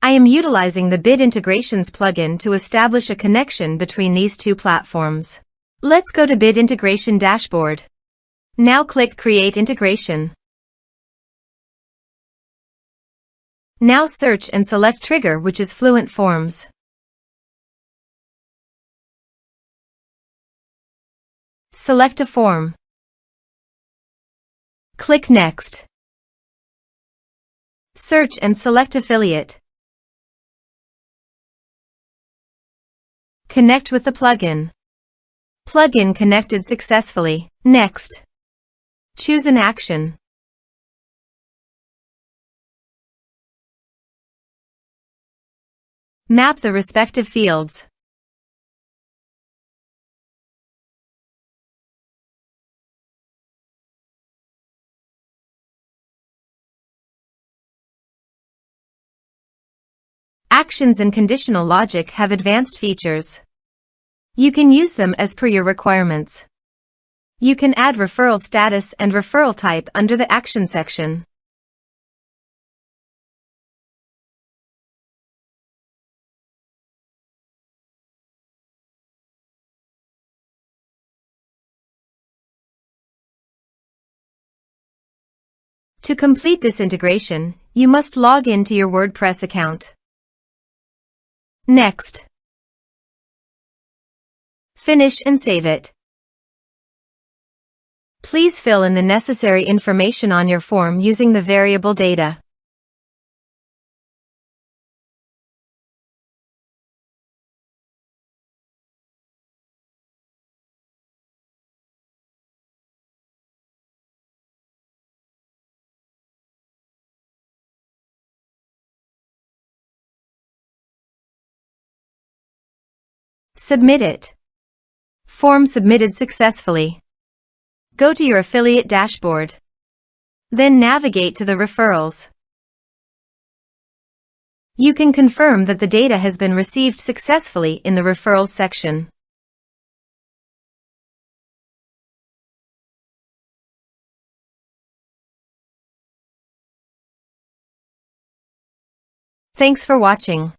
I am utilizing the Bid Integrations plugin to establish a connection between these two platforms. Let's go to Bid Integration Dashboard. Now click Create Integration. Now search and select Trigger, which is Fluent Forms. Select a form. Click Next. Search and select Affiliate. Connect with the plugin. Plugin connected successfully. Next. Choose an action. Map the respective fields. Actions and conditional logic have advanced features. You can use them as per your requirements. You can add referral status and referral type under the Action section. To complete this integration, you must log in to your WordPress account. Next. Finish and save it. Please fill in the necessary information on your form using the variable data. Submit it. Form submitted successfully. Go to your affiliate dashboard. Then navigate to the referrals. You can confirm that the data has been received successfully in the referrals section. Thanks for watching.